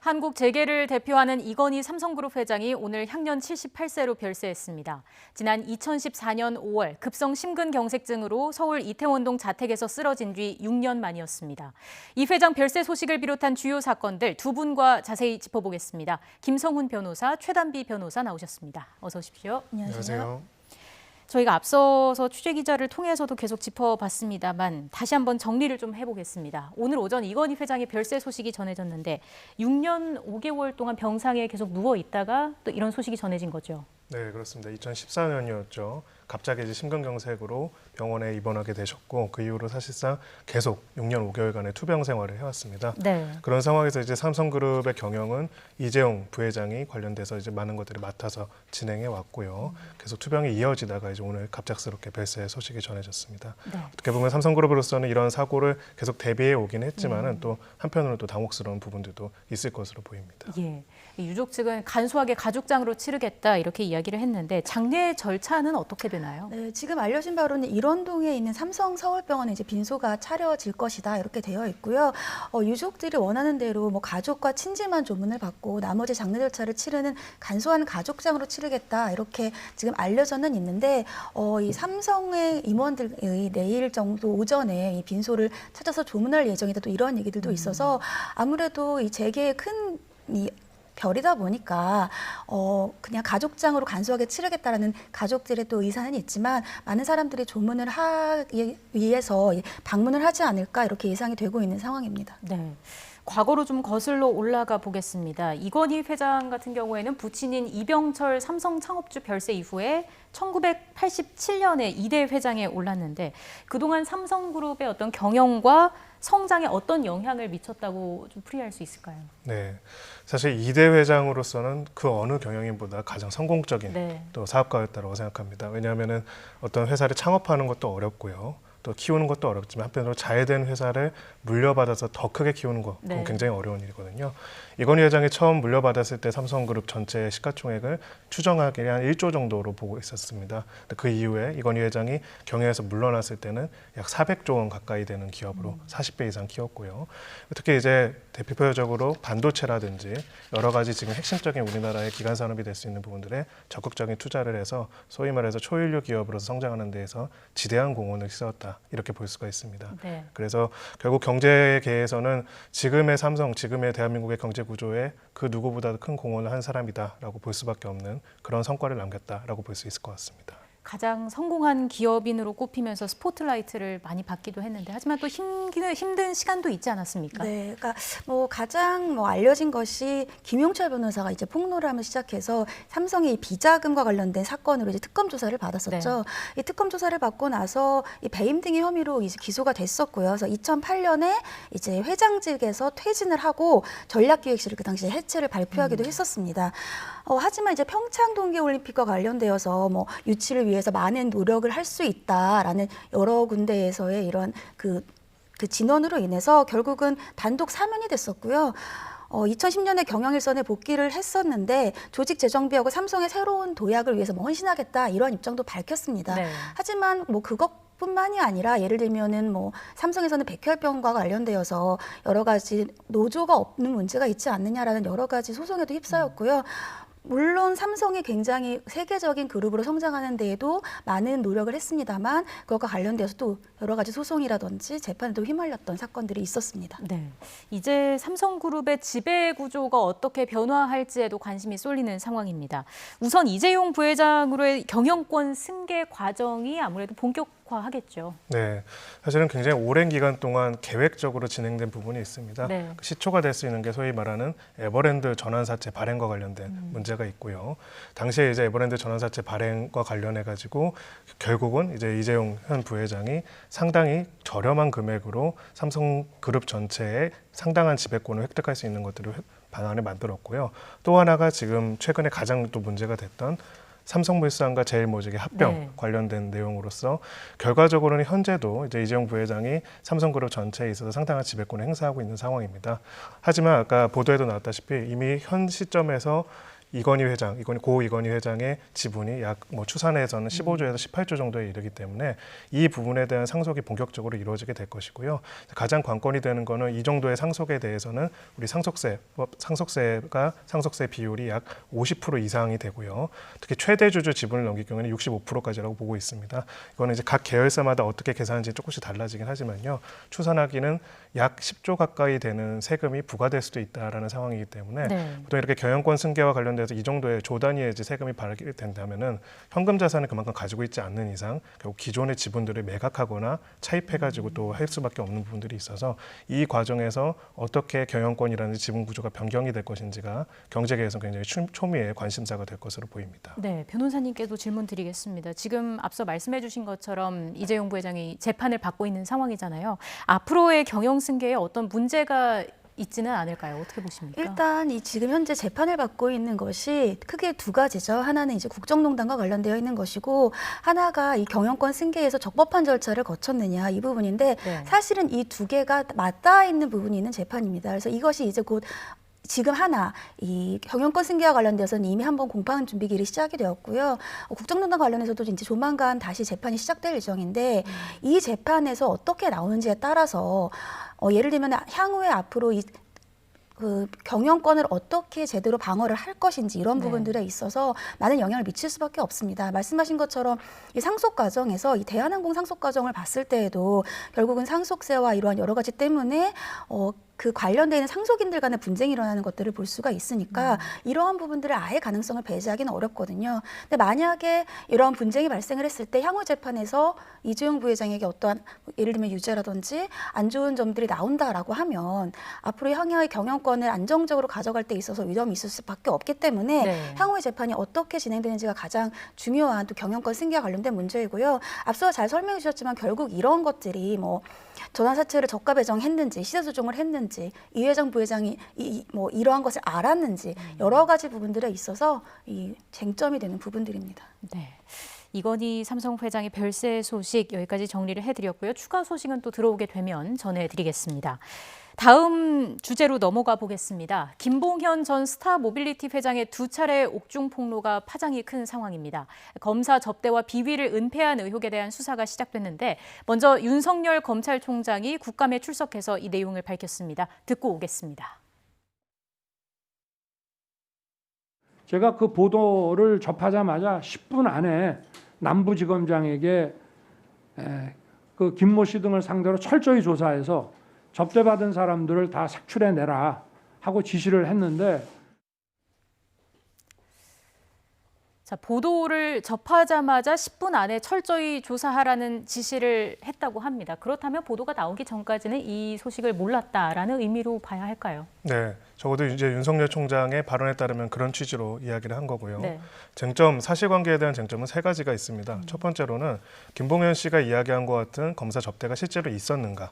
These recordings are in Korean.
한국 재계를 대표하는 이건희 삼성그룹 회장이 오늘 향년 78세로 별세했습니다. 지난 2014년 5월 급성 심근경색증으로 서울 이태원동 자택에서 쓰러진 뒤 6년 만이었습니다. 이 회장 별세 소식을 비롯한 주요 사건들 두 분과 자세히 짚어보겠습니다. 김성훈 변호사, 최단비 변호사 나오셨습니다. 어서 오십시오. 안녕하세요. 저희가 앞서서 취재기자를 통해서도 계속 짚어봤습니다만 다시 한번 정리를 좀 해보겠습니다. 오늘 오전 이건희 회장의 별세 소식이 전해졌는데 6년 5개월 동안 병상에 계속 누워 있다가 또 이런 소식이 전해진 거죠. 네, 그렇습니다. 2014년이었죠. 갑자기 이제 심근경색으로 병원에 입원하게 되셨고 그 이후로 사실상 계속 6년 5개월간의 투병 생활을 해왔습니다. 네. 그런 상황에서 이제 삼성그룹의 경영은 이재용 부회장이 관련돼서 이제 많은 것들을 맡아서 진행해 왔고요. 계속 투병이 이어지다가 이제 오늘 갑작스럽게 별세 소식이 전해졌습니다. 네. 어떻게 보면 삼성그룹으로서는 이런 사고를 계속 대비해 오긴 했지만은 또 한편으로는 또 당혹스러운 부분들도 있을 것으로 보입니다. 예. 유족 측은 간소하게 가족장으로 치르겠다 이렇게 이야기를 했는데 장례 절차는 어떻게 되나요? 네, 지금 알려진 바로는 일원동에 있는 삼성 서울병원에 이제 빈소가 차려질 것이다 이렇게 되어 있고요. 유족들이 원하는 대로 뭐 가족과 친지만 조문을 받고 나머지 장례 절차를 치르는 간소한 가족장으로 치르겠다 이렇게 지금 알려져는 있는데 이 삼성의 임원들의 내일 정도 오전에 이 빈소를 찾아서 조문할 예정이다 또 이런 얘기들도 있어서 아무래도 이 재계의 큰 별이다 보니까 그냥 가족장으로 간소하게 치르겠다라는 가족들의 또 의사는 있지만 많은 사람들이 조문을 하기 위해서 방문을 하지 않을까 이렇게 예상이 되고 있는 상황입니다. 네. 과거로 좀 거슬러 올라가 보겠습니다. 이건희 회장 같은 경우에는 부친인 이병철 삼성 창업주 별세 이후에 1987년에 2대 회장에 올랐는데 그동안 삼성그룹의 어떤 경영과 성장에 어떤 영향을 미쳤다고 좀 풀이할 수 있을까요? 네, 사실 2대 회장으로서는 그 어느 경영인보다 가장 성공적인 또 사업가였다고 생각합니다. 왜냐하면은 어떤 회사를 창업하는 것도 어렵고요. 또 키우는 것도 어렵지만 한편으로 잘된 회사를 물려받아서 더 크게 키우는 거 그건 굉장히 어려운 일이거든요. 이건희 회장이 처음 물려받았을 때 삼성그룹 전체 시가총액을 추정하기에 한 1조 정도로 보고 있었습니다. 그 이후에 이건희 회장이 경영에서 물러났을 때는 약 400조 원 가까이 되는 기업으로 40배 이상 키웠고요. 특히 이제 대표적으로 반도체라든지 여러 가지 지금 핵심적인 우리나라의 기간 산업이 될 수 있는 부분들에 적극적인 투자를 해서 소위 말해서 초일류 기업으로서 성장하는 데에서 지대한 공헌을 씌웠다 이렇게 볼 수가 있습니다. 네. 그래서 결국 경제계에서는 지금의 삼성, 지금의 대한민국의 경제 구조에 그 누구보다도 큰 공헌을 한 사람이다라고 볼 수밖에 없는 그런 성과를 남겼다라고 볼 수 있을 것 같습니다. 가장 성공한 기업인으로 꼽히면서 스포트라이트를 많이 받기도 했는데 하지만 또 힘든 시간도 있지 않았습니까? 네, 그러니까 가장 알려진 것이 김용철 변호사가 이제 폭로를 시작해서 삼성의 이 비자금과 관련된 사건으로 이제 특검 조사를 받았었죠. 이 특검 조사를 받고 나서 이 배임 등의 혐의로 이제 기소가 됐었고요. 그래서 2008년에 이제 회장직에서 퇴진을 하고 전략기획실을 그 당시에 해체를 발표하기도 했었습니다. 하지만 이제 평창 동계올림픽과 관련되어서 유치를 위해서 많은 노력을 할 수 있다라는 여러 군데에서의 이런 그 진원으로 인해서 결국은 단독 사면이 됐었고요. 2010년에 경영일선에 복귀를 했었는데 조직 재정비하고 삼성의 새로운 도약을 위해서 헌신하겠다 이런 입장도 밝혔습니다. 하지만 그것뿐만이 아니라 예를 들면은 삼성에서는 백혈병과 관련되어서 여러 가지 노조가 없는 문제가 있지 않느냐라는 여러 가지 소송에도 휩싸였고요. 물론 삼성이 굉장히 세계적인 그룹으로 성장하는 데에도 많은 노력을 했습니다만 그것과 관련돼서 또 여러 가지 소송이라든지 재판에도 휘말렸던 사건들이 있었습니다. 네, 이제 삼성그룹의 지배 구조가 어떻게 변화할지에도 관심이 쏠리는 상황입니다. 우선 이재용 부회장으로의 경영권 승계 과정이 아무래도 본격화하겠죠. 네, 사실은 굉장히 오랜 기간 동안 계획적으로 진행된 부분이 있습니다. 그 시초가 될 수 있는 게 소위 말하는 에버랜드 전환사채 발행과 관련된 문제가 있고요. 당시에 이제 에버랜드 전환사채 발행과 관련해 가지고 결국은 이제 이재용 현 부회장이 상당히 저렴한 금액으로 삼성그룹 전체에 상당한 지배권을 획득할 수 있는 것들을 방안을 만들었고요. 또 하나가 지금 최근에 가장 또 문제가 됐던 삼성물산과 제일모직의 합병 관련된 내용으로서 결과적으로는 현재도 이제 이재용 부회장이 삼성그룹 전체에 있어서 상당한 지배권을 행사하고 있는 상황입니다. 하지만 아까 보도에도 나왔다시피 이미 현 시점에서 이건희 고 이건희 회장의 지분이 약 추산해서는 15조에서 18조 정도에 이르기 때문에 이 부분에 대한 상속이 본격적으로 이루어지게 될 것이고요. 가장 관건이 되는 거는 이 정도의 상속에 대해서는 우리 상속세 비율이 약 50% 이상이 되고요. 특히 최대 주주 지분을 넘길 경우에는 65%까지라고 보고 있습니다. 이거는 이제 각 계열사마다 어떻게 계산하는지 조금씩 달라지긴 하지만요. 추산하기는 약 10조 가까이 되는 세금이 부과될 수도 있다라는 상황이기 때문에 네. 보통 이렇게 경영권 승계와 관련돼서 이 정도의 조 단위의 이제 세금이 발생된다면은 현금 자산을 그만큼 가지고 있지 않는 이상 결국 기존의 지분들을 매각하거나 차입해가지고 또 할 수밖에 없는 부분들이 있어서 이 과정에서 어떻게 경영권이라는 지분 구조가 변경이 될 것인지가 경제계에서 굉장히 초미의 관심사가 될 것으로 보입니다. 네, 변호사님께도 질문 드리겠습니다. 지금 앞서 말씀해 주신 것처럼 이재용 부회장이 재판을 받고 있는 상황이잖아요. 앞으로의 경영 승계에 어떤 문제가 있지는 않을까요? 어떻게 보십니까? 일단 이 지금 현재 재판을 받고 있는 것이 크게 두 가지죠. 하나는 이제 국정농단과 관련되어 있는 것이고 하나가 이 경영권 승계에서 적법한 절차를 거쳤느냐 이 부분인데 네. 사실은 이 두 개가 맞닿아 있는 부분이 있는 재판입니다. 그래서 이것이 이제 곧 지금 이 경영권 승계와 관련돼서는 이미 한번 공판 준비기일이 시작이 되었고요. 국정농단 관련해서도 이제 조만간 다시 재판이 시작될 예정인데 이 재판에서 어떻게 나오는지에 따라서 예를 들면 향후에 앞으로 그 경영권을 어떻게 제대로 방어를 할 것인지 이런 네. 부분들에 있어서 많은 영향을 미칠 수밖에 없습니다. 말씀하신 것처럼 이 상속 과정에서 이 대한항공 상속 과정을 봤을 때에도 결국은 상속세와 이러한 여러 가지 때문에 그 관련되어 있는 상속인들 간의 분쟁이 일어나는 것들을 볼 수가 있으니까 이러한 부분들을 아예 가능성을 배제하기는 어렵거든요. 근데 만약에 이러한 분쟁이 발생을 했을 때 향후 재판에서 이재용 부회장에게 어떠한 예를 들면 유죄라든지 안 좋은 점들이 나온다라고 하면 앞으로 향후의 경영권을 안정적으로 가져갈 때 있어서 위험이 있을 수밖에 없기 때문에 네. 향후의 재판이 어떻게 진행되는지가 가장 중요한 또 경영권 승계와 관련된 문제이고요. 앞서 잘 설명해 주셨지만 결국 이런 것들이 전환사채를 저가 배정했는지 시세 조정을 했는지 이 회장 부회장이 이러한 것을 알았는지 여러 가지 부분들에 있어서 이 쟁점이 되는 부분들입니다. 네. 이건희 삼성 회장의 별세 소식 여기까지 정리를 해드렸고요. 추가 소식은 또 들어오게 되면 전해드리겠습니다. 다음 주제로 넘어가 보겠습니다. 김봉현 전 스타모빌리티 회장의 두 차례 옥중 폭로가 파장이 큰 상황입니다. 검사 접대와 비위를 은폐한 의혹에 대한 수사가 시작됐는데 먼저 윤석열 검찰총장이 국감에 출석해서 이 내용을 밝혔습니다. 듣고 오겠습니다. 제가 그 보도를 접하자마자 10분 안에 남부지검장에게 그 김모 씨 등을 상대로 철저히 조사해서 접대받은 사람들을 다 색출해내라 하고 지시를 했는데 자, 보도를 접하자마자 10분 안에 철저히 조사하라는 지시를 했다고 합니다. 그렇다면 보도가 나오기 전까지는 이 소식을 몰랐다라는 의미로 봐야 할까요? 네, 적어도 이제 윤석열 총장의 발언에 따르면 그런 취지로 이야기를 한 거고요. 네. 사실관계에 대한 쟁점은 세 가지가 있습니다. 첫 번째로는 김봉현 씨가 이야기한 것 같은 검사 접대가 실제로 있었는가?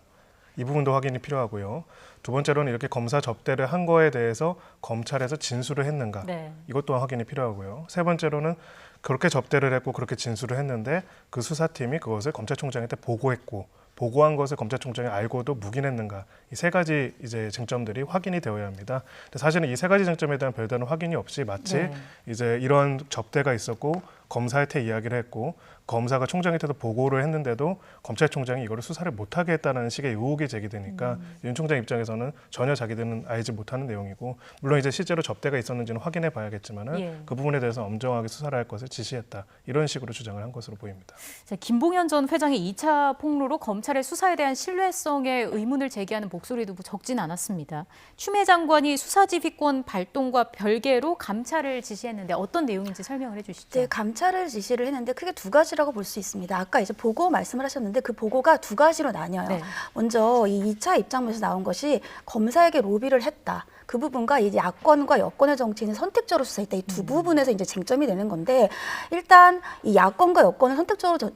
이 부분도 확인이 필요하고요. 두 번째로는 이렇게 검사 접대를 한 거에 대해서 검찰에서 진술을 했는가? 네. 이것 또한 확인이 필요하고요. 세 번째로는 그렇게 접대를 했고 그렇게 진술을 했는데 그 수사팀이 그것을 검찰총장한테 보고했고 보고한 것을 검찰총장이 알고도 묵인했는가? 이 세 가지 이제 쟁점들이 확인이 되어야 합니다. 근데 사실은 이 세 가지 쟁점에 대한 별다른 확인이 없이 마치 네. 이제 이런 접대가 있었고 검사한테 이야기를 했고 검사가 총장한테도 보고를 했는데도 검찰총장이 이거를 수사를 못하게 했다는 식의 의혹이 제기되니까 윤 총장 입장에서는 전혀 자기들은 알지 못하는 내용이고 물론 이제 실제로 접대가 있었는지는 확인해 봐야겠지만은 예. 그 부분에 대해서 엄정하게 수사를 할 것을 지시했다 이런 식으로 주장을 한 것으로 보입니다. 자, 김봉현 전 회장의 2차 폭로로 검찰의 수사에 대한 신뢰성에 의문을 제기하는 목소리도 적진 않았습니다. 추미애 장관이 수사지휘권 발동과 별개로 감찰을 지시했는데 어떤 내용인지 설명을 해주시죠. 네, 감찰을 지시를 했는데 크게 두 가지라고 볼 수 있습니다. 아까 이제 보고 말씀을 하셨는데 그 보고가 두 가지로 나뉘어요. 네. 먼저 이 2차 입장문에서 나온 것이 검사에게 로비를 했다. 그 부분과 이제 야권과 여권의 정치인을 선택적으로 수사했다. 이 두 부분에서 이제 쟁점이 되는 건데 일단 이 야권과 여권을 선택적으로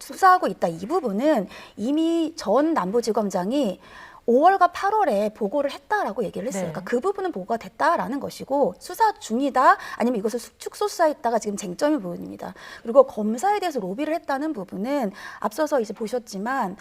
수사하고 있다. 이 부분은 이미 전 남부지검장이 5월과 8월에 보고를 했다라고 얘기를 했어요. 네. 그러니까 그 부분은 보고가 됐다라는 것이고 수사 중이다 아니면 이것을 축소수사했다가 지금 쟁점이 보입니다. 그리고 검사에 대해서 로비를 했다는 부분은 앞서서 이제 보셨지만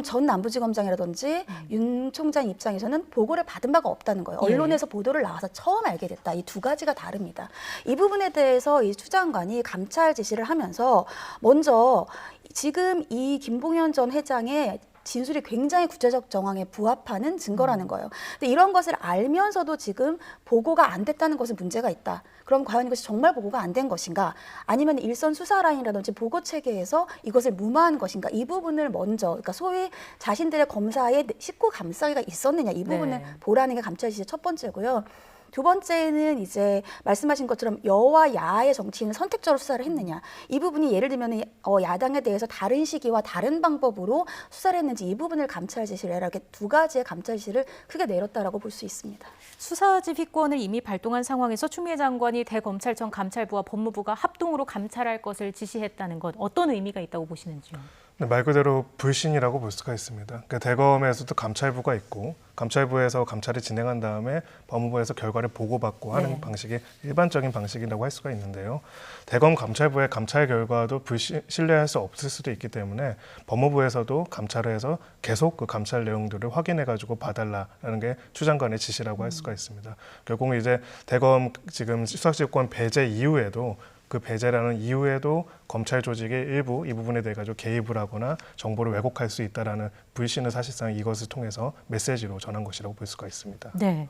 전 남부지검장이라든지 윤 총장 입장에서는 보고를 받은 바가 없다는 거예요. 언론에서 보도를 나와서 처음 알게 됐다. 이 두 가지가 다릅니다. 이 부분에 대해서 이 추 장관이 감찰 지시를 하면서 먼저 지금 이 김봉현 전 회장의 진술이 굉장히 구체적 정황에 부합하는 증거라는 거예요. 근데 이런 것을 알면서도 지금 보고가 안 됐다는 것은 문제가 있다. 그럼 과연 이것이 정말 보고가 안 된 것인가? 아니면 일선 수사 라인이라든지 보고 체계에서 이것을 무마한 것인가? 이 부분을 먼저, 그러니까 소위 자신들의 검사에 식구 감싸기가 있었느냐? 이 부분을 네. 보라는 게 감찰 지시의 첫 번째고요. 두 번째는 이제 말씀하신 것처럼 여와 야의 정치인을 선택적으로 수사를 했느냐. 이 부분이 예를 들면 야당에 대해서 다른 시기와 다른 방법으로 수사를 했는지 이 부분을 감찰 지시를 해라. 이렇게 두 가지의 감찰 지시를 크게 내렸다라고 볼 수 있습니다. 수사지휘권을 이미 발동한 상황에서 추미애 장관이 대검찰청 감찰부와 법무부가 합동으로 감찰할 것을 지시했다는 것 어떤 의미가 있다고 보시는지요? 말 그대로 불신이라고 볼 수가 있습니다. 그러니까 대검에서도 감찰부가 있고 감찰부에서 감찰을 진행한 다음에 법무부에서 결과를 보고받고 하는 네. 방식이 일반적인 방식이라고 할 수가 있는데요. 대검 감찰부의 감찰 결과도 신뢰할 수 없을 수도 있기 때문에 법무부에서도 감찰을 해서 계속 그 감찰 내용들을 확인해가지고 봐달라는 게 추 장관의 지시라고 할 수가 있습니다. 결국은 이제 대검 지금 수사지휘권 배제 이후에도 그 배제라는 이후에도 검찰 조직의 일부 이 부분에 대해 가지고 개입을 하거나 정보를 왜곡할 수 있다라는 불신을 사실상 이것을 통해서 메시지로 전한 것이라고 볼 수가 있습니다. 네,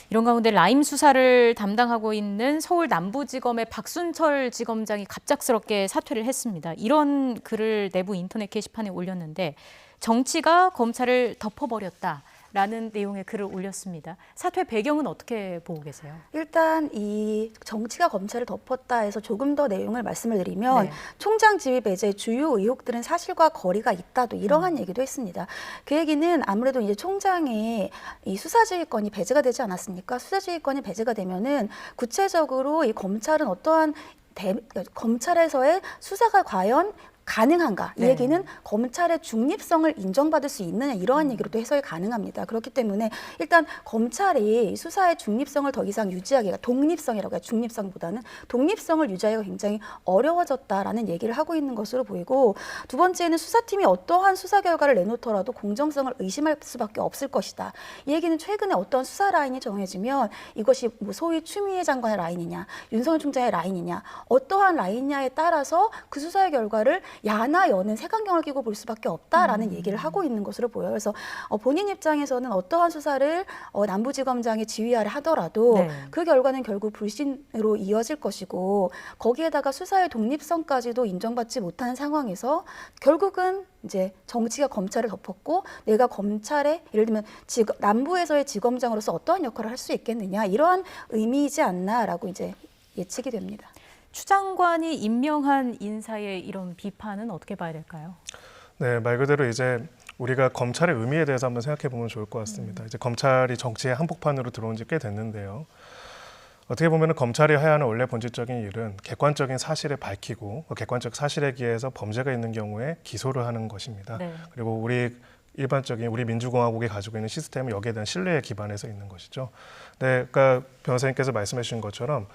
이런 가운데 라임 수사를 담당하고 있는 서울 남부지검의 박순철 지검장이 갑작스럽게 사퇴를 했습니다. 이런 글을 내부 인터넷 게시판에 올렸는데 정치가 검찰을 덮어버렸다. 라는 내용의 글을 올렸습니다. 사퇴 배경은 어떻게 보고 계세요? 일단 이 정치가 검찰을 덮었다 해서 조금 더 내용을 말씀을 드리면 네. 총장 지휘 배제의 주요 의혹들은 사실과 거리가 있다도 이러한 얘기도 했습니다. 그 얘기는 아무래도 이제 총장의 이 수사지휘권이 배제가 되지 않았습니까? 수사지휘권이 배제가 되면은 구체적으로 이 검찰은 어떠한 검찰에서의 수사가 과연 가능한가? 이 네. 얘기는 검찰의 중립성을 인정받을 수 있느냐 이러한 얘기로 또 해석이 가능합니다. 그렇기 때문에 일단 검찰이 수사의 중립성을 더 이상 유지하기가 독립성이라고 해요. 중립성보다는 독립성을 유지하기가 굉장히 어려워졌다라는 얘기를 하고 있는 것으로 보이고 두 번째는 수사팀이 어떠한 수사 결과를 내놓더라도 공정성을 의심할 수밖에 없을 것이다. 이 얘기는 최근에 어떠한 수사 라인이 정해지면 이것이 뭐 소위 추미애 장관의 라인이냐 윤석열 총장의 라인이냐 어떠한 라인이냐에 따라서 그 수사의 결과를 야나 여는 색안경을 끼고 볼 수밖에 없다라는 얘기를 하고 있는 것으로 보여요. 그래서 본인 입장에서는 어떠한 수사를 남부지검장이 지휘하려 하더라도 네. 그 결과는 결국 불신으로 이어질 것이고 거기에다가 수사의 독립성까지도 인정받지 못하는 상황에서 결국은 이제 정치가 검찰을 덮었고 내가 검찰의 예를 들면 남부에서의 지검장으로서 어떠한 역할을 할 수 있겠느냐 이러한 의미이지 않나라고 이제 예측이 됩니다. 추 장관이 임명한 인사의 이런 비판은 어떻게 봐야 될까요? 네, 말 그대로 이제 우리가 검찰의 의미에 대해서 한번 생각해 보면 좋을 것 같습니다. 이제 검찰이 정치의 한복판으로 들어온 지 꽤 됐는데요. 어떻게 보면 검찰이 해야 하는 원래 본질적인 일은 객관적인 사실을 밝히고 그 객관적 사실에 기해서 범죄가 있는 경우에 기소를 하는 것입니다. 네. 그리고 일반적인 우리 민주공화국이 가지고 있는 시스템은 여기에 대한 신뢰에 기반해서 있는 것이죠. 네, 그러니까 변호사님께서 말씀해 주신 것처럼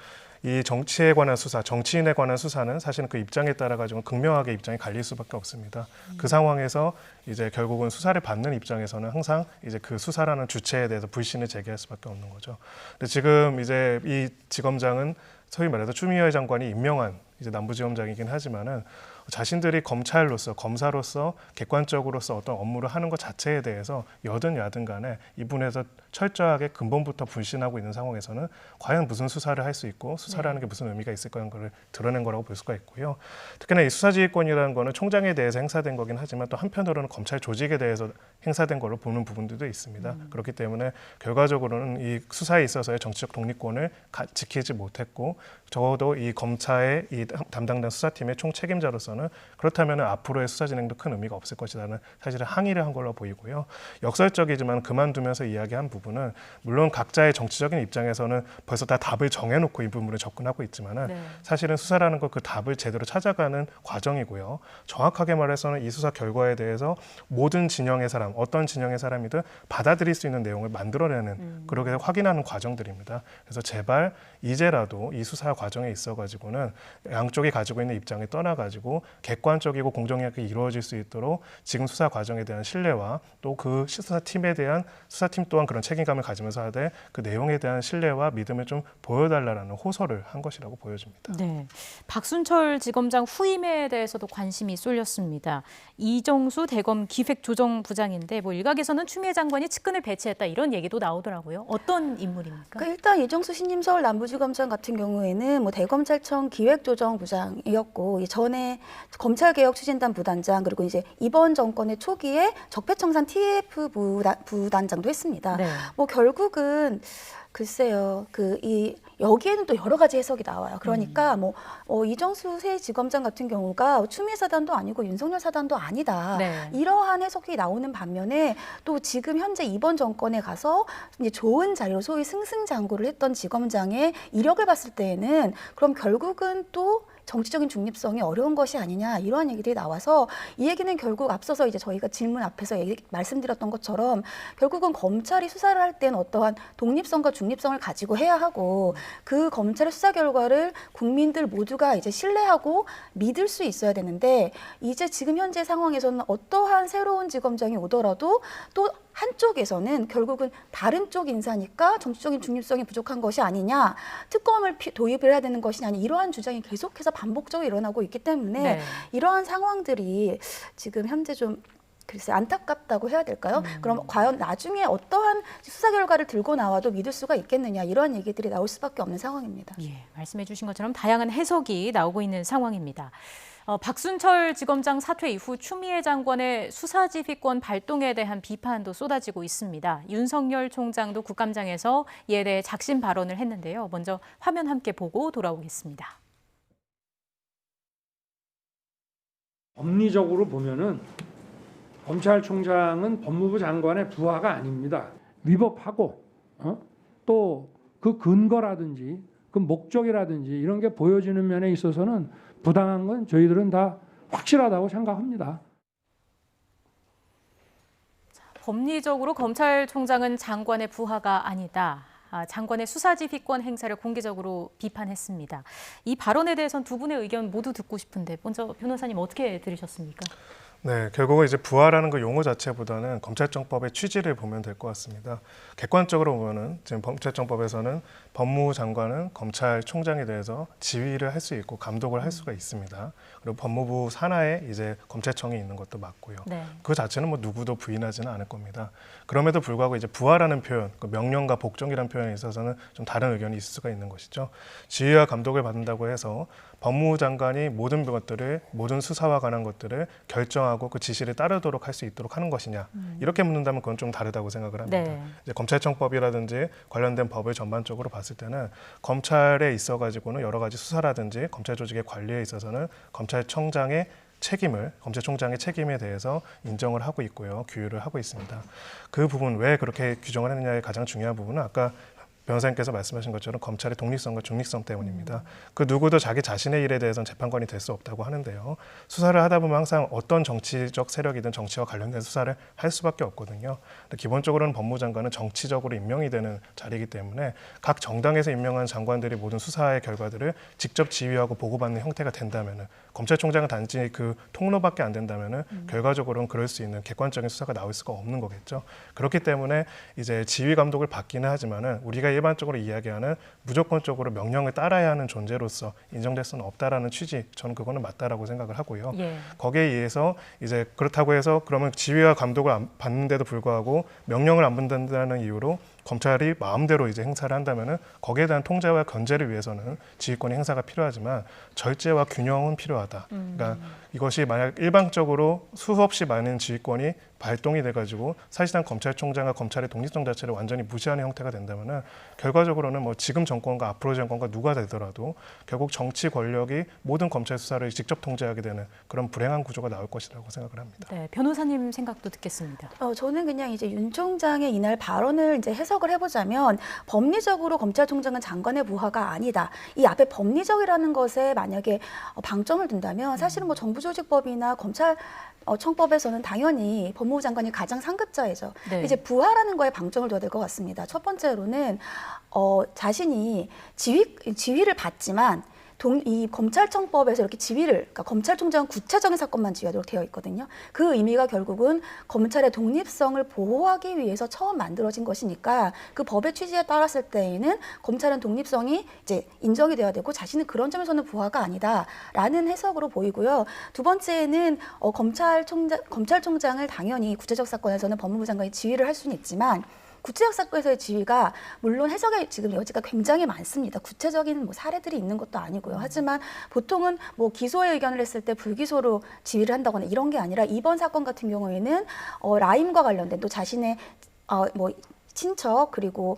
이 정치에 관한 수사, 정치인에 관한 수사는 사실은 그 입장에 따라 가지고 극명하게 입장이 갈릴 수밖에 없습니다. 그 상황에서 이제 결국은 수사를 받는 입장에서는 항상 이제 그 수사라는 주체에 대해서 불신을 제기할 수밖에 없는 거죠. 근데 지금 이제 이 지검장은 소위 말해서 추미애 장관이 임명한 이제 남부지검장이긴 하지만은 자신들이 검찰로서 검사로서 객관적으로서 어떤 업무를 하는 것 자체에 대해서 여든 야든 간에 이분에서 철저하게 근본부터 불신하고 있는 상황에서는 과연 무슨 수사를 할 수 있고 수사라는 게 무슨 의미가 있을까 하는 걸 드러낸 거라고 볼 수가 있고요. 특히나 이 수사지휘권이라는 거는 총장에 대해서 행사된 거긴 하지만 또 한편으로는 검찰 조직에 대해서 행사된 걸로 보는 부분들도 있습니다. 그렇기 때문에 결과적으로는 이 수사에 있어서의 정치적 독립권을 지키지 못했고 적어도 이 검찰의 이 담당된 수사팀의 총책임자로서는 입장에서는 그렇다면 앞으로의 수사 진행도 큰 의미가 없을 것이라는 사실은 항의를 한 걸로 보이고요. 역설적이지만 그만두면서 이야기한 부분은 물론 각자의 정치적인 입장에서는 벌써 다 답을 정해놓고 이 부분을 접근하고 있지만은 사실은 수사라는 것 그 답을 제대로 찾아가는 과정이고요. 정확하게 말해서는 이 수사 결과에 대해서 모든 진영의 사람, 어떤 진영의 사람이든 받아들일 수 있는 내용을 만들어내는 그렇게 확인하는 과정들입니다. 그래서 제발 이제라도 이 수사 과정에 있어가지고는 양쪽이 가지고 있는 입장을 떠나가지고 객관적이고 공정하게 이루어질 수 있도록 지금 수사 과정에 대한 신뢰와 또 그 수사팀에 대한 수사팀 또한 그런 책임감을 가지면서 하되 그 내용에 대한 신뢰와 믿음을 좀 보여달라는 호소를 한 것이라고 보여집니다. 네, 박순철 지검장 후임에 대해서도 관심이 쏠렸습니다. 이정수 대검 기획조정부장인데 뭐 일각에서는 추미애 장관이 측근을 배치했다 이런 얘기도 나오더라고요. 어떤 인물입니까? 일단 이정수 신임 서울 남부지검장 같은 경우에는 뭐 대검찰청 기획조정부장이었고 전에 검찰개혁 추진단 부단장 그리고 이제 이번 정권의 초기에 적폐청산 TF 부단장도 했습니다. 네. 뭐 결국은 글쎄요, 여기에는 또 여러 가지 해석이 나와요. 그러니까 이정수 새 지검장 같은 경우가 추미애 사단도 아니고 윤석열 사단도 아니다. 네. 이러한 해석이 나오는 반면에 또 지금 현재 이번 정권에 가서 이제 좋은 자리로 소위 승승장구를 했던 지검장의 이력을 봤을 때에는 그럼 결국은 또 정치적인 중립성이 어려운 것이 아니냐 이러한 얘기들이 나와서 이 얘기는 결국 앞서서 이제 저희가 질문 앞에서 말씀드렸던 것처럼 결국은 검찰이 수사를 할 때는 어떠한 독립성과 중립성을 가지고 해야 하고 그 검찰의 수사 결과를 국민들 모두가 이제 신뢰하고 믿을 수 있어야 되는데 이제 지금 현재 상황에서는 어떠한 새로운 지검장이 오더라도 또 한쪽에서는 결국은 다른 쪽 인사니까 정치적인 중립성이 부족한 것이 아니냐, 특검을 도입을 해야 되는 것이 아니냐 이러한 주장이 계속해서 반복적으로 일어나고 있기 때문에 이러한 상황들이 지금 현재 좀 글쎄 안타깝다고 해야 될까요? 그럼 과연 나중에 어떠한 수사 결과를 들고 나와도 믿을 수가 있겠느냐 이러한 얘기들이 나올 수밖에 없는 상황입니다. 예, 말씀해 주신 것처럼 다양한 해석이 나오고 있는 상황입니다. 박순철 지검장 사퇴 이후 추미애 장관의 수사지휘권 발동에 대한 비판도 쏟아지고 있습니다. 윤석열 총장도 국감장에서 이에 대해 작심 발언을 했는데요. 먼저 화면 함께 보고 돌아오겠습니다. 법리적으로 보면은 검찰총장은 법무부 장관의 부하가 아닙니다. 위법하고 또 그 근거라든지 그 목적이라든지 이런 게 보여지는 면에 있어서는 부당한 건 저희들은 다 확실하다고 생각합니다. 법리적으로 검찰총장은 장관의 부하가 아니다. 장관의 수사지휘권 행사를 공개적으로 비판했습니다. 이 발언에 대해서는 두 분의 의견 모두 듣고 싶은데 먼저 변호사님 어떻게 들으셨습니까? 네, 결국은 이제 부하라는 그 용어 자체보다는 검찰청법의 취지를 보면 될 것 같습니다. 객관적으로 보면은 지금 검찰청법에서는 법무부 장관은 검찰총장에 대해서 지휘를 할 수 있고 감독을 할 수가 있습니다. 그리고 법무부 산하에 이제 검찰청이 있는 것도 맞고요. 네. 그 자체는 뭐 누구도 부인하지는 않을 겁니다. 그럼에도 불구하고 이제 부하라는 표현, 그 명령과 복종이라는 표현에 있어서는 좀 다른 의견이 있을 수가 있는 것이죠. 지휘와 감독을 받는다고 해서 법무부 장관이 모든 것들을 모든 수사와 관한 것들을 결정하고 그 지시를 따르도록 할 수 있도록 하는 것이냐 이렇게 묻는다면 그건 좀 다르다고 생각을 합니다. 네. 이제 검찰청법이라든지 관련된 법을 전반적으로 봤을 때는 검찰에 있어가지고는 여러 가지 수사라든지 검찰 조직의 관리에 있어서는 검찰총장의 책임에 대해서 인정을 하고 있고요, 규율을 하고 있습니다. 그 부분 왜 그렇게 규정을 했느냐의 가장 중요한 부분은 아까 변호사님께서 말씀하신 것처럼 검찰의 독립성과 중립성 때문입니다. 그 누구도 자기 자신의 일에 대해서는 재판관이 될 수 없다고 하는데요. 수사를 하다 보면 항상 어떤 정치적 세력이든 정치와 관련된 수사를 할 수밖에 없거든요. 근데 기본적으로는 법무부 장관은 정치적으로 임명이 되는 자리이기 때문에 각 정당에서 임명한 장관들이 모든 수사의 결과들을 직접 지휘하고 보고받는 형태가 된다면은 검찰총장은 단지 그 통로밖에 안 된다면은 결과적으로는 그럴 수 있는 객관적인 수사가 나올 수가 없는 거겠죠. 그렇기 때문에 이제 지휘 감독을 받기는 하지만은 우리가 일반적으로 이야기하는 무조건적으로 명령을 따라야 하는 존재로서 인정될 수는 없다라는 취지, 저는 그거는 맞다라고 생각을 하고요. 거기에 의해서 이제 그렇다고 해서 그러면 지휘와 감독을 받는데도 불구하고 명령을 안 받는다는 이유로 검찰이 마음대로 이제 행사를 한다면은 거기에 대한 통제와 견제를 위해서는 지휘권의 행사가 필요하지만 절제와 균형은 필요하다. 그러니까 이것이 만약 일방적으로 수없이 많은 지휘권이 발동이 돼가지고 사실상 검찰총장과 검찰의 독립성 자체를 완전히 무시하는 형태가 된다면은 결과적으로는 뭐 지금 정권과 앞으로 정권과 누가 되더라도 결국 정치 권력이 모든 검찰 수사를 직접 통제하게 되는 그런 불행한 구조가 나올 것이라고 생각을 합니다. 네, 변호사님 생각도 듣겠습니다. 저는 그냥 이제 윤 총장의 이날 발언을 이제 해석을 해보자면 법리적으로 검찰총장은 장관의 부하가 아니다. 이 앞에 법리적이라는 것에 만약에 방점을 둔다면 사실은 뭐 정부조직법이나 검찰청법에서는 당연히 법무부 장관이 가장 상급자이죠. 네. 이제 부하라는 거에 방점을 둬야 될 것 같습니다. 첫 번째로는 자신이 지위를 받지만 이 검찰청법에서 이렇게 그러니까 검찰총장은 구체적인 사건만 지휘하도록 되어 있거든요. 그 의미가 결국은 검찰의 독립성을 보호하기 위해서 처음 만들어진 것이니까 그 법의 취지에 따랐을 때에는 검찰은 독립성이 이제 인정이 돼야 되고 자신은 그런 점에서는 부하가 아니다라는 해석으로 보이고요. 두 번째는 검찰총장을 당연히 구체적 사건에서는 법무부 장관이 지휘를 할 수는 있지만 구체적 사건에서의 지위가 물론 해석의 지금 여지가 굉장히 많습니다. 구체적인 뭐 사례들이 있는 것도 아니고요. 하지만 보통은 뭐 기소의 의견을 했을 때 불기소로 지위를 한다거나 이런 게 아니라 이번 사건 같은 경우에는 라임과 관련된 또 자신의 뭐 친척 그리고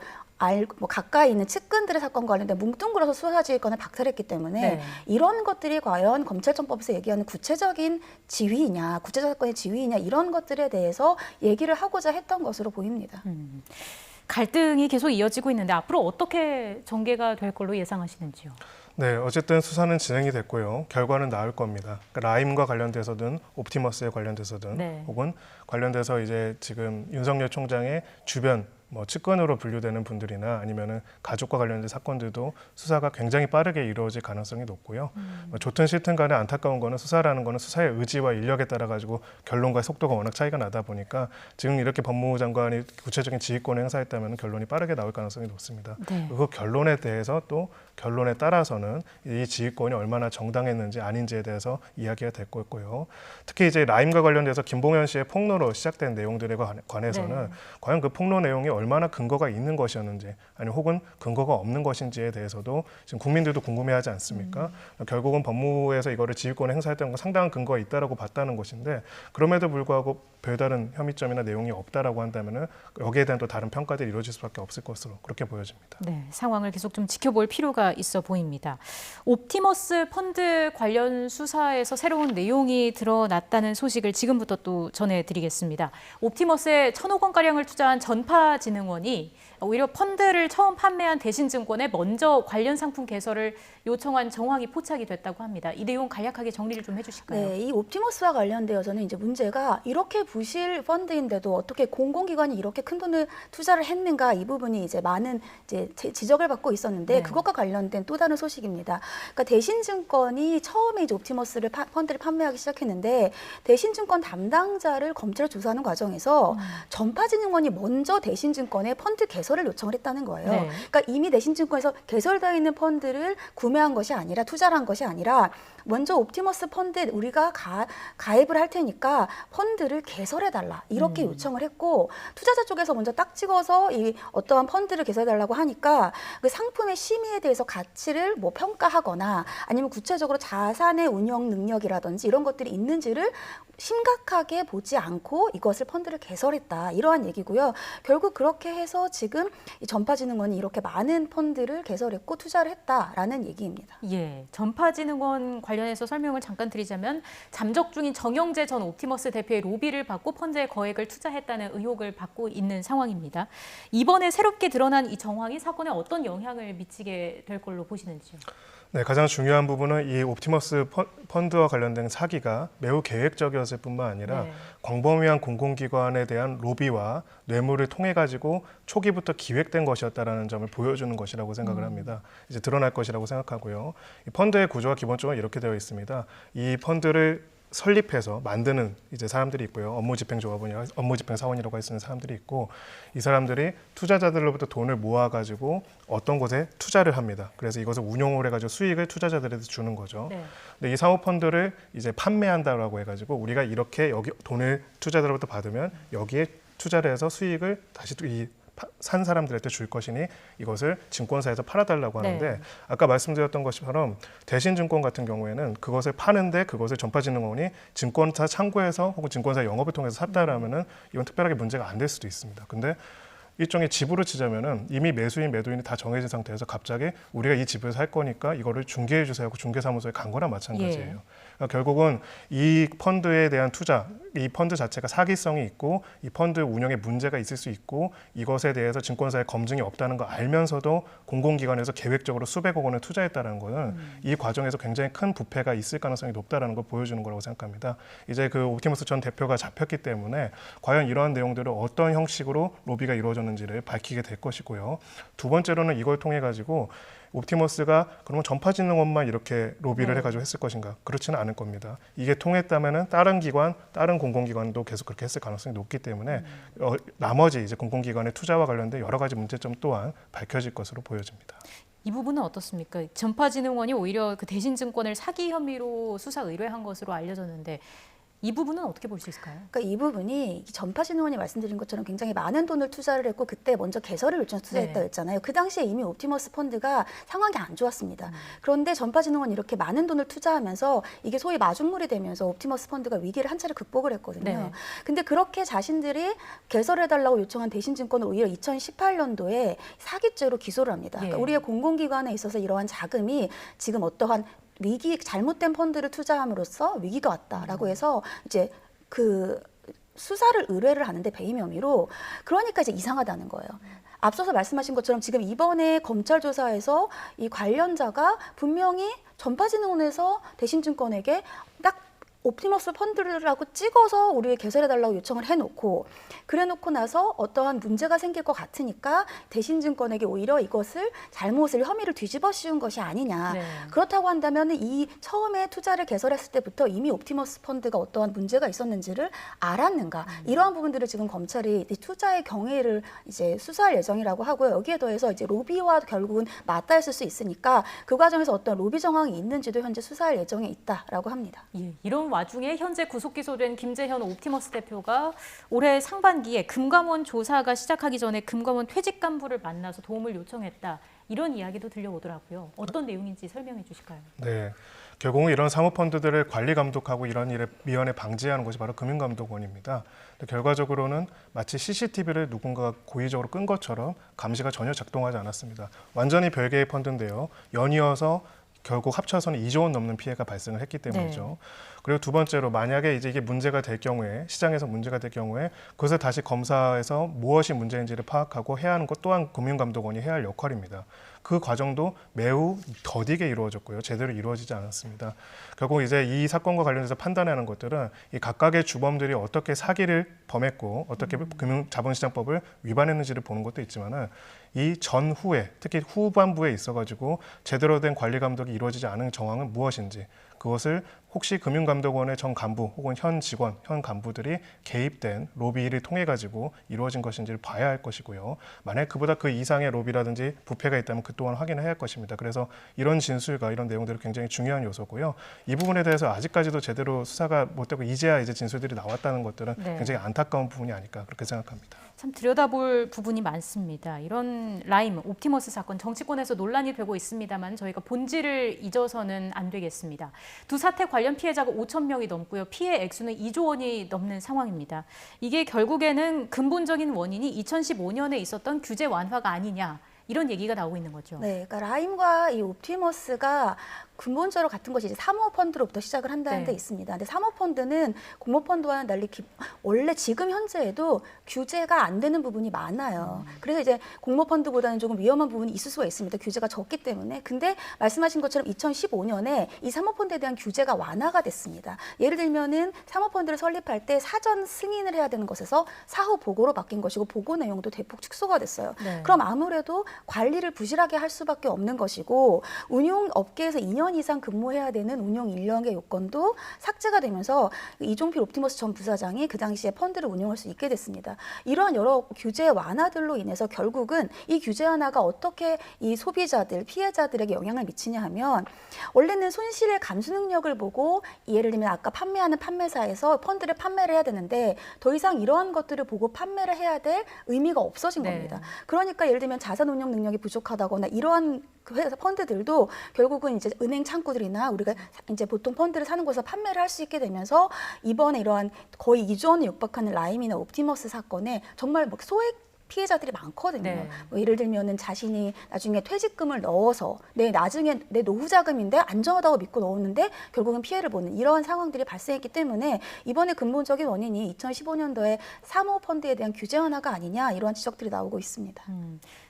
뭐 가까이 있는 측근들의 사건과 관련된 뭉뚱그려서 수사지휘권을 박탈했기 때문에 네. 이런 것들이 과연 검찰청법에서 얘기하는 구체적인 지위이냐, 구체적 사건의 지위이냐 이런 것들에 대해서 얘기를 하고자 했던 것으로 보입니다. 갈등이 계속 이어지고 있는데 앞으로 어떻게 전개가 될 걸로 예상하시는지요? 네, 어쨌든 수사는 진행이 됐고요. 결과는 나올 겁니다. 그러니까 라임과 관련돼서든 옵티머스에 관련돼서든 네. 혹은 관련돼서 이제 지금 윤석열 총장의 주변 뭐 측근으로 분류되는 분들이나 아니면은 가족과 관련된 사건들도 수사가 굉장히 빠르게 이루어질 가능성이 높고요. 뭐 좋든 싫든 간에 안타까운 거는 수사라는 거는 수사의 의지와 인력에 따라 가지고 결론과 속도가 워낙 차이가 나다 보니까 지금 이렇게 법무부 장관이 구체적인 지휘권을 행사했다면 결론이 빠르게 나올 가능성이 높습니다. 네. 그 결론에 대해서 또 결론에 따라서는 이 지휘권이 얼마나 정당했는지 아닌지에 대해서 이야기가 될 거고요. 특히 이제 라임과 관련돼서 김봉현 씨의 폭로로 시작된 내용들에 관해서는 네. 과연 그 폭로 내용이 얼마나 근거가 있는 것이었는지 아니 혹은 근거가 없는 것인지에 대해서도 지금 국민들도 궁금해하지 않습니까? 결국은 법무부에서 이거를 지휘권을 행사했다는 건 상당한 근거가 있다라고 봤다는 것인데 그럼에도 불구하고 별다른 혐의점이나 내용이 없다라고 한다면은 여기에 대한 또 다른 평가들이 이루어질 수밖에 없을 것으로 그렇게 보여집니다. 네, 상황을 계속 좀 지켜볼 필요가 있어 보입니다. 옵티머스 펀드 관련 수사에서 새로운 내용이 드러났다는 소식을 지금부터 또 전해드리겠습니다. 옵티머스에 1,000억 원가량을 투자한 전파진흥원이 오히려 펀드를 처음 판매한 대신증권에 먼저 관련 상품 개설을 요청한 정황이 포착이 됐다고 합니다. 이 내용 간략하게 정리를 좀 해주실까요? 네, 이 옵티머스와 관련되어서는 이제 문제가 이렇게 부실 펀드인데도 어떻게 공공기관이 이렇게 큰 돈을 투자를 했는가 이 부분이 이제 많은 이제 지적을 받고 있었는데 네. 그것과 관련된 또 다른 소식입니다. 그러니까 대신증권이 처음에 이제 옵티머스를 펀드를 판매하기 시작했는데 대신증권 담당자를 검찰 조사하는 과정에서 전파진흥원이 먼저 대신증권에 펀드 개설을 요청을 했다는 거예요. 네. 그러니까 이미 대신증권에서 개설되어 있는 펀드를 구매한 것이 아니라 투자를 한 것이 아니라 먼저 옵티머스 펀드에 우리가 가입을 할 테니까 펀드를 개설해달라 이렇게 요청을 했고 투자자 쪽에서 먼저 딱 찍어서 이 어떠한 펀드를 개설해달라고 하니까 그 상품의 심의에 대해서 가치를 뭐 평가하거나 아니면 구체적으로 자산의 운영 능력이라든지 이런 것들이 있는지를 심각하게 보지 않고 이것을 펀드를 개설했다 이러한 얘기고요. 결국 그렇게 해서 지금 이 전파진흥원이 이렇게 많은 펀드를 개설했고 투자를 했다라는 얘기입니다. 예, 전파진흥원 관련해서 설명을 잠깐 드리자면 잠적 중인 정영재 전 옵티머스 대표의 로비를 받고 펀드에 거액을 투자했다는 의혹을 받고 있는 상황입니다. 이번에 새롭게 드러난 이 정황이 사건에 어떤 영향을 미치게 될 걸로 보시는지요? 네, 가장 중요한 부분은 이 옵티머스 펀드와 관련된 사기가 매우 계획적이었을 뿐만 아니라 네. 광범위한 공공기관에 대한 로비와 뇌물을 통해 가지고 초기부터 기획된 것이었다라는 점을 보여주는 것이라고 생각을 합니다. 이제 드러날 것이라고 생각하고요. 이 펀드의 구조가 기본적으로 이렇게 되어 있습니다. 이 펀드를 설립해서 만드는 이제 사람들이 있고요. 업무집행조합원이나 업무집행사원이라고 할 수 있는 사람들이 있고 이 사람들이 투자자들로부터 돈을 모아가지고 어떤 곳에 투자를 합니다. 그래서 이것을 운용을 해가지고 수익을 투자자들한테 주는 거죠. 네. 근데 이 사모펀드를 이제 판매한다라고 해가지고 우리가 이렇게 여기 돈을 투자자들로부터 받으면 여기에 투자를 해서 수익을 다시 또 이 산 사람들한테 줄 것이니 이것을 증권사에서 팔아달라고 하는데 네. 아까 말씀드렸던 것처럼 대신증권 같은 경우에는 그것을 파는데 그것을 전파진흥원이 증권사 창구에서 혹은 증권사 영업을 통해서 샀다라면은 이건 특별하게 문제가 안 될 수도 있습니다. 근데 일종의 지불을 치자면은 이미 매수인 매도인이 다 정해진 상태에서 갑자기 우리가 이 집을 살 거니까 이거를 중개해 주세요 하고 중개사무소에 간 거나 마찬가지예요. 그러니까 결국은 이 펀드에 대한 투자, 이 펀드 자체가 사기성이 있고 이 펀드 운영에 문제가 있을 수 있고 이것에 대해서 증권사에 검증이 없다는 걸 알면서도 공공기관에서 계획적으로 수백억 원을 투자했다는 거는 이 과정에서 굉장히 큰 부패가 있을 가능성이 높다는 걸 보여주는 거라고 생각합니다. 이제 그 옵티머스 전 대표가 잡혔기 때문에 과연 이러한 내용들을 어떤 형식으로 로비가 이루어졌는지를 밝히게 될 것이고요. 두 번째로는 이걸 통해 가지고 옵티머스가 그러면 전파진흥원만 이렇게 로비를 해가지고 했을 것인가? 그렇지는 않을 겁니다. 이게 통했다면은 다른 기관, 다른 공공기관도 계속 그렇게 했을 가능성이 높기 때문에 나머지 이제 공공기관의 투자와 관련된 여러 가지 문제점 또한 밝혀질 것으로 보여집니다. 이 부분은 어떻습니까? 전파진흥원이 오히려 그 대신증권을 사기 혐의로 수사 의뢰한 것으로 알려졌는데 이 부분은 어떻게 볼 수 있을까요? 그러니까 이 부분이 전파진흥원이 말씀드린 것처럼 굉장히 많은 돈을 투자를 했고 그때 먼저 개설을 요청해서 투자했다고 했잖아요. 그 당시에 이미 옵티머스 펀드가 상황이 안 좋았습니다. 그런데 전파진흥원이 이렇게 많은 돈을 투자하면서 이게 소위 마중물이 되면서 옵티머스 펀드가 위기를 한 차례 극복을 했거든요. 네. 근데 그렇게 자신들이 개설해달라고 요청한 대신증권을 오히려 2018년도에 사기죄로 기소를 합니다. 그러니까 우리의 공공기관에 있어서 이러한 자금이 지금 어떠한 위기 잘못된 펀드를 투자함으로써 위기가 왔다라고 해서 이제 그 수사를 의뢰를 하는데 배임 혐의로 그러니까 이제 이상하다는 거예요. 앞서서 말씀하신 것처럼 지금 이번에 검찰 조사에서 이 관련자가 분명히 전파진흥원에서 대신증권에게 딱 옵티머스 펀드라고 찍어서 우리에 개설해달라고 요청을 해놓고 그래놓고 나서 어떠한 문제가 생길 것 같으니까 대신증권에게 오히려 이것을 잘못을 혐의를 뒤집어 씌운 것이 아니냐. 네. 그렇다고 한다면 이 처음에 투자를 개설했을 때부터 이미 옵티머스 펀드가 어떠한 문제가 있었는지를 알았는가. 이러한 부분들을 지금 검찰이 투자의 경위를 이제 수사할 예정이라고 하고요. 여기에 더해서 이제 로비와 결국은 맞닿았을 수 있으니까 그 과정에서 어떤 로비 정황이 있는지도 현재 수사할 예정에 있다라고 합니다. 예, 이런 와중에 현재 구속 기소된 김재현 옵티머스 대표가 올해 상반기에 금감원 조사가 시작하기 전에 금감원 퇴직 간부를 만나서 도움을 요청했다. 이런 이야기도 들려오더라고요. 어떤 내용인지 설명해 주실까요? 네. 결국은 이런 사모펀드들을 관리 감독하고 이런 일에 미연에 방지하는 것이 바로 금융감독원입니다. 근데 결과적으로는 마치 CCTV를 누군가가 고의적으로 끈 것처럼 감시가 전혀 작동하지 않았습니다. 완전히 별개의 펀드인데요. 연이어서 결국 합쳐서는 2조 원 넘는 피해가 발생을 했기 때문이죠. 네. 그리고 두 번째로 만약에 이제 이게 문제가 될 경우에 시장에서 문제가 될 경우에 그것을 다시 검사해서 무엇이 문제인지를 파악하고 해야 하는 것 또한 금융감독원이 해야 할 역할입니다. 그 과정도 매우 더디게 이루어졌고요. 제대로 이루어지지 않았습니다. 결국 이제 이 사건과 관련해서 판단하는 것들은 이 각각의 주범들이 어떻게 사기를 범했고 어떻게 금융자본시장법을 위반했는지를 보는 것도 있지만은 이 전후에 특히 후반부에 있어가지고 제대로 된 관리 감독이 이루어지지 않은 정황은 무엇인지 그것을 혹시 금융감독원의 전 간부 혹은 현 직원, 현 간부들이 개입된 로비를 통해 가지고 이루어진 것인지를 봐야 할 것이고요. 만약 그보다 그 이상의 로비라든지 부패가 있다면 그 또한 확인을 해야 할 것입니다. 그래서 이런 진술과 이런 내용들이 굉장히 중요한 요소고요. 이 부분에 대해서 아직까지도 제대로 수사가 못 되고 이제야 이제 진술들이 나왔다는 것들은 네. 굉장히 안타까운 부분이 아닐까 그렇게 생각합니다. 참 들여다볼 부분이 많습니다. 이런 라임, 옵티머스 사건 정치권에서 논란이 되고 있습니다만 저희가 본질을 잊어서는 안 되겠습니다. 두 사태 관련 피해자가 5천 명이 넘고요. 피해 액수는 2조 원이 넘는 상황입니다. 이게 결국에는 근본적인 원인이 2015년에 있었던 규제 완화가 아니냐 이런 얘기가 나오고 있는 거죠. 네, 그러니까 라임과 이 옵티머스가 근본적으로 같은 것이 이제 사모펀드로부터 시작을 한다는 데 있습니다. 근데 사모펀드는 공모펀드와는 달리 원래 지금 현재에도 규제가 안 되는 부분이 많아요. 그래서 이제 공모펀드보다는 조금 위험한 부분이 있을 수가 있습니다. 규제가 적기 때문에. 근데 말씀하신 것처럼 2015년에 이 사모펀드에 대한 규제가 완화가 됐습니다. 예를 들면은 사모펀드를 설립할 때 사전 승인을 해야 되는 것에서 사후 보고로 바뀐 것이고 보고 내용도 대폭 축소가 됐어요. 네. 그럼 아무래도 관리를 부실하게 할 수밖에 없는 것이고 운용 업계에서 2년 이상 근무해야 되는 운용 인력의 요건도 삭제가 되면서 이종필 옵티머스 전 부사장이 그 당시에 펀드를 운용할 수 있게 됐습니다. 이러한 여러 규제 완화들로 인해서 결국은 이 규제 완화가 어떻게 이 소비자들, 피해자들에게 영향을 미치냐 하면 원래는 손실의 감수 능력을 보고 예를 들면 아까 판매하는 판매사에서 펀드를 판매를 해야 되는데 더 이상 이러한 것들을 보고 판매를 해야 될 의미가 없어진 겁니다. 그러니까 예를 들면 자산 운용 능력이 부족하다거나 이러한 회사 펀드들도 결국은 이제 은행 창구들이나 우리가 이제 보통 펀드를 사는 곳에서 판매를 할 수 있게 되면서 이번에 이러한 거의 2조 원에 육박하는 라임이나 옵티머스 사건에 정말 뭐 소액 피해자들이 많거든요. 뭐 예를 들면은 자신이 나중에 퇴직금을 넣어서 나중에 내 노후 자금인데 안전하다고 믿고 넣었는데 결국은 피해를 보는 이러한 상황들이 발생했기 때문에 이번에 근본적인 원인이 2015년도에 사모펀드에 대한 규제 완화가 아니냐 이러한 지적들이 나오고 있습니다.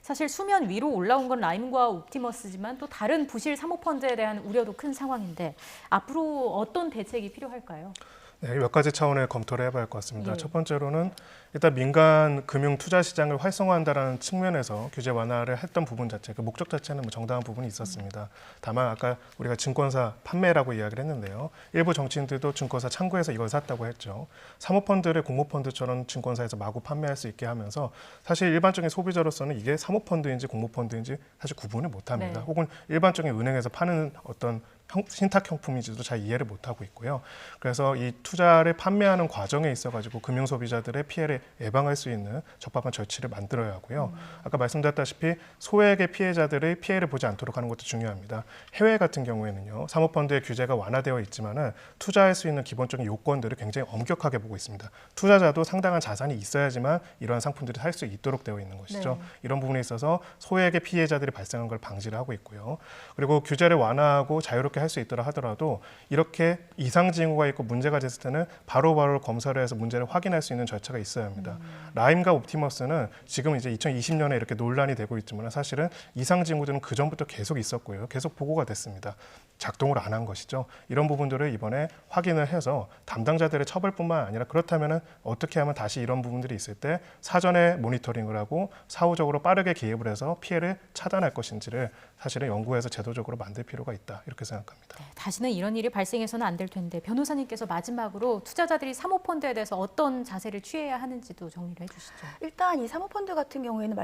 사실 수면 위로 올라온 건 라임과 옵티머스지만 또 다른 부실 사모펀드에 대한 우려도 큰 상황인데 앞으로 어떤 대책이 필요할까요? 네, 몇 가지 차원의 검토를 해봐야 할 것 같습니다. 첫 번째로는 일단 민간 금융 투자 시장을 활성화한다는 측면에서 규제 완화를 했던 부분 자체, 그 목적 자체는 뭐 정당한 부분이 있었습니다. 다만 아까 우리가 증권사 판매라고 이야기를 했는데요. 일부 정치인들도 증권사 창구에서 이걸 샀다고 했죠. 사모펀드를 공모펀드처럼 증권사에서 마구 판매할 수 있게 하면서 사실 일반적인 소비자로서는 이게 사모펀드인지 공모펀드인지 사실 구분을 못합니다. 혹은 일반적인 은행에서 파는 어떤 신탁형품인지도 잘 이해를 못하고 있고요. 그래서 이 투자를 판매하는 과정에 있어가지고 금융 소비자들의 피해를 예방할 수 있는 적합한 절차를 만들어야 하고요. 아까 말씀드렸다시피 소액의 피해자들의 피해를 보지 않도록 하는 것도 중요합니다. 해외 같은 경우에는요, 사모펀드의 규제가 완화되어 있지만은 투자할 수 있는 기본적인 요건들을 굉장히 엄격하게 보고 있습니다. 투자자도 상당한 자산이 있어야지만 이러한 상품들을 살 수 있도록 되어 있는 것이죠. 이런 부분에 있어서 소액의 피해자들이 발생한 걸 방지를 하고 있고요. 그리고 규제를 완화하고 자유롭게 할 수 있더라 하더라도 이렇게 이상 징후가 있고 문제가 됐을 때는 바로바로 검사를 해서 문제를 확인할 수 있는 절차가 있어야 합니다. 라임과 옵티머스는 지금 이제 2020년에 이렇게 논란이 되고 있지만 사실은 이상 징후들은 그 전부터 계속 있었고요. 계속 보고가 됐습니다. 작동을 안 한 것이죠. 이런 부분들을 이번에 확인을 해서 담당자들의 처벌뿐만 아니라 그렇다면 어떻게 하면 다시 이런 부분들이 있을 때 사전에 모니터링을 하고 사후적으로 빠르게 개입을 해서 피해를 차단할 것인지를 사실은 연구해서 제도적으로 만들 필요가 있다 이렇게 생각합니다. 다시는 이런 일이 발생해서는 안 될 텐데 변호사님께서 마지막으로 투자자들이 사모펀드에 대해서 어떤 자세를 취해야 하는지도 정리를 해주시죠. 일단 이 사모펀드 같은 경우에는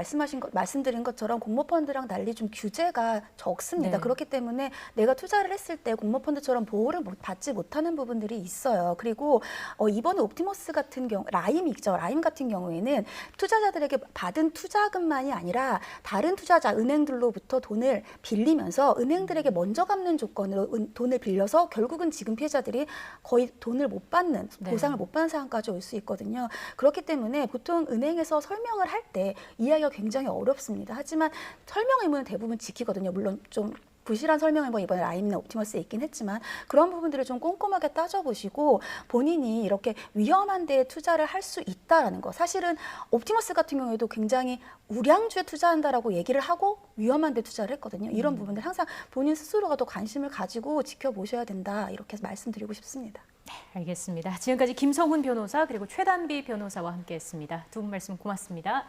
말씀드린 것처럼 공모펀드랑 달리 좀 규제가 적습니다. 그렇기 때문에 내가 투자를 했을 때 공모펀드처럼 보호를 받지 못하는 부분들이 있어요. 그리고 이번에 옵티머스 같은 경우, 라임 같은 경우에는 투자자들에게 받은 투자금만이 아니라 다른 투자자, 은행들로부터 돈을 빌리면서 은행들에게 먼저 갚는 조건으로 돈을 빌려서 결국은 지금 피해자들이 거의 돈을 못 받는, 보상을 못 받는 상황까지 올 수 있거든요. 그렇기 때문에 보통 은행에서 설명을 할 때 이해하기가 굉장히 어렵습니다. 하지만 설명 의무는 대부분 지키거든요. 물론 좀 부실한 설명을 뭐 이번에 라임이나 옵티머스에 있긴 했지만 그런 부분들을 좀 꼼꼼하게 따져보시고 본인이 이렇게 위험한 데에 투자를 할 수 있다라는 거. 사실은 옵티머스 같은 경우에도 굉장히 우량주에 투자한다라고 얘기를 하고 위험한 데 투자를 했거든요. 이런 부분들 항상 본인 스스로가 더 관심을 가지고 지켜보셔야 된다. 이렇게 말씀드리고 싶습니다. 네, 알겠습니다. 지금까지 김성훈 변호사 그리고 최단비 변호사와 함께했습니다. 두 분 말씀 고맙습니다.